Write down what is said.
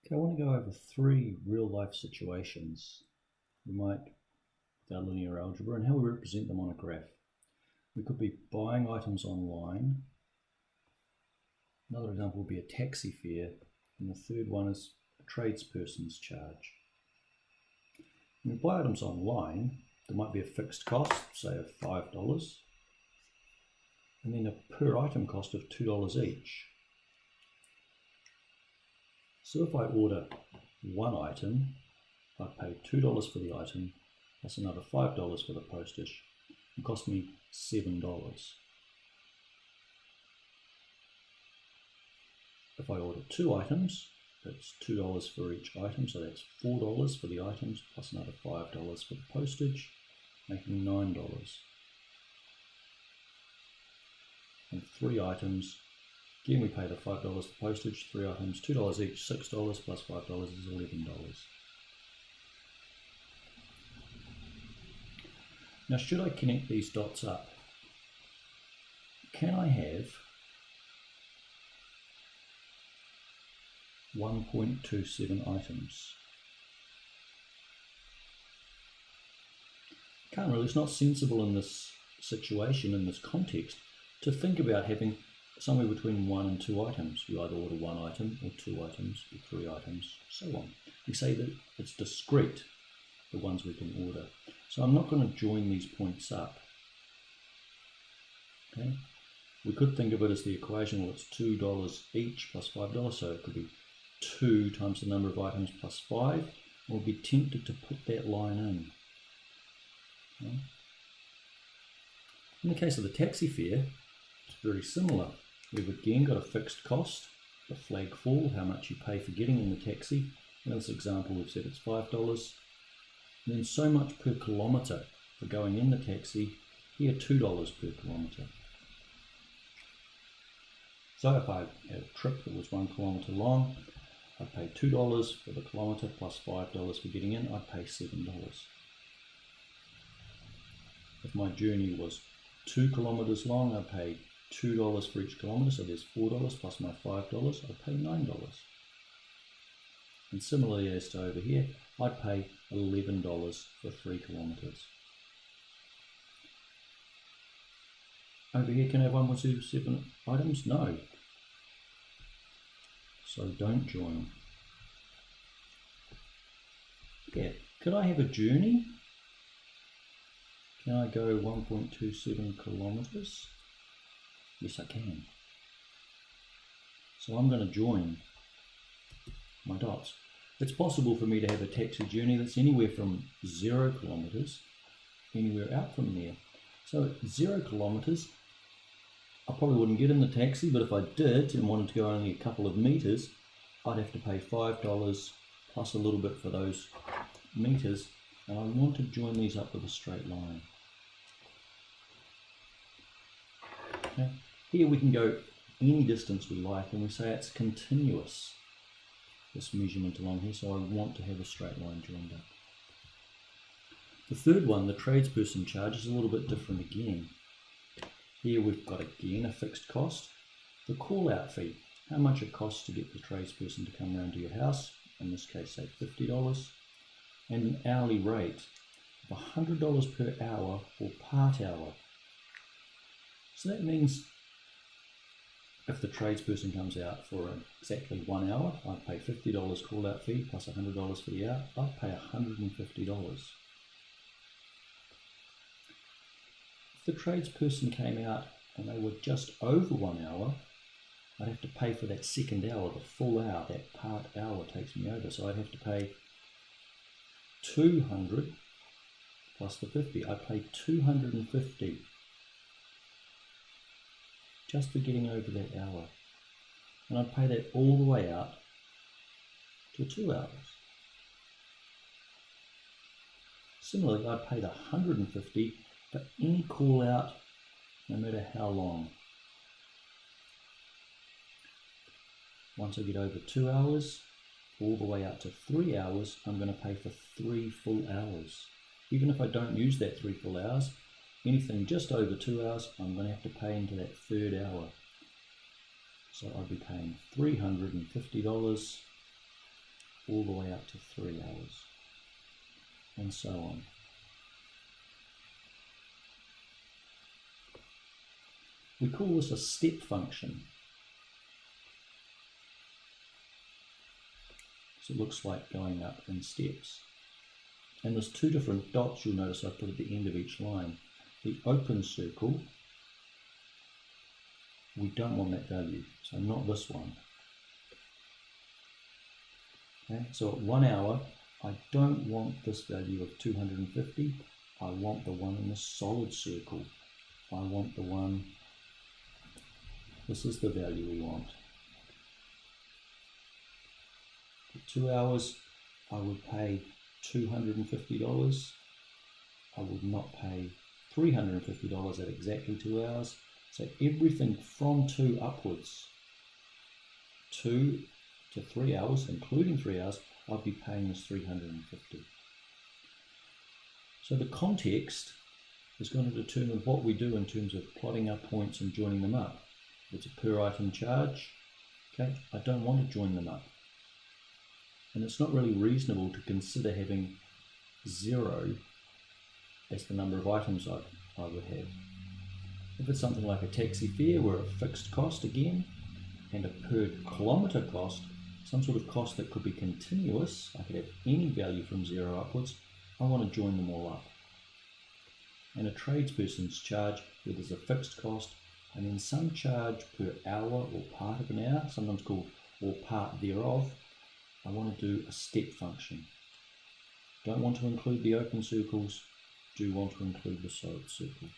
Okay, I want to go over three real-life situations we might with our linear algebra and how we represent them on a graph. We could be buying items online. Another example would be a taxi fare, and the third one is a tradesperson's charge. When we buy items online, there might be a fixed cost, say of $5, and then a per item cost of $2 each. So if I order one item, I pay $2 for the item, plus another $5 for the postage. It cost me $7. If I order two items, that's $2 for each item, so that's $4 for the items, plus another $5 for the postage, making $9. And three items, again we pay the $5 for postage, three items, $2 each, $6 plus $5 is $11. Now should I connect these dots up, can I have 1.27 items? Can't really, it's not sensible in this situation, in this context, to think about having somewhere between 1 and 2 items. You either order one item or two items or three items, so on. We say that it's discrete, the ones we can order. So I'm not going to join these points up. Okay? We could think of it as the equation, well, it's $2 each plus $5, so it could be 2 times the number of items plus 5. We'll be tempted to put that line in. Okay? In the case of the taxi fare, it's very similar. We've again got a fixed cost, the flag fall, how much you pay for getting in the taxi. In this example we've said it's $5. And then so much per kilometre for going in the taxi, here $2 per kilometre. So if I had a trip that was 1 kilometre long, I'd pay $2 for the kilometre plus $5 for getting in, I'd pay $7. If my journey was 2 kilometres long, I'd pay $2 for each kilometre, so there's $4 plus my $5, I'd pay $9. And similarly as to over here, I'd pay $11 for 3 kilometres. Over here, can I have 1.27 items? No. So don't join. Yeah, could I have a journey? Can I go 1.27 kilometres? Yes, I can. So I'm going to join my dots. It's possible for me to have a taxi journey that's anywhere from 0 kilometres, anywhere out from there. So at 0 kilometres, I probably wouldn't get in the taxi, but if I did and wanted to go only a couple of metres, I'd have to pay $5 plus a little bit for those metres, and I want to join these up with a straight line. Okay. Here we can go any distance we like, and we say it's continuous, this measurement along here, so I want to have a straight line joined up. The third one, the tradesperson charge, is a little bit different again. Here we've got again a fixed cost, the call out fee, how much it costs to get the tradesperson to come round to your house, in this case say $50, and an hourly rate of $100 per hour or part hour. So that means if the tradesperson comes out for exactly 1 hour, I'd pay $50 call out fee plus $100 for the hour, I'd pay $150. If the tradesperson came out and they were just over 1 hour, I'd have to pay for that second hour, the full hour, that part hour takes me over, so I'd have to pay $200 plus the 50, I'd pay $250 just for getting over that hour, and I'd pay that all the way out to 2 hours. Similarly, I'd pay the $150 for any call out, no matter how long. Once I get over 2 hours, all the way out to 3 hours, I'm going to pay for 3 full hours. Even if I don't use that 3 full hours, anything just over 2 hours, I'm going to have to pay into that third hour. So I'd be paying $350 all the way up to 3 hours, and so on. We call this a step function. So it looks like going up in steps. And there's two different dots you'll notice I put at the end of each line. The open circle, we don't want that value, so not this one. Okay, so at 1 hour, I don't want this value of 250. I want the one in the solid circle. I want the one, this is the value we want. For 2 hours, I would pay $250. I would not pay $350 at exactly 2 hours. So everything from 2 upwards, 2 to 3 hours, including 3 hours, I'll be paying this $350. So the context is going to determine what we do in terms of plotting our points and joining them up. If it's a per item charge, okay, I don't want to join them up. And it's not really reasonable to consider having 0 as the number of items I would have. If it's something like a taxi fare where a fixed cost again, and a per kilometre cost, some sort of cost that could be continuous, I could have any value from 0 upwards, I want to join them all up. And a tradesperson's charge where there's a fixed cost, and then some charge per hour or part of an hour, sometimes called or part thereof, I want to do a step function. Don't want to include the open circles, do want to include the solid circles.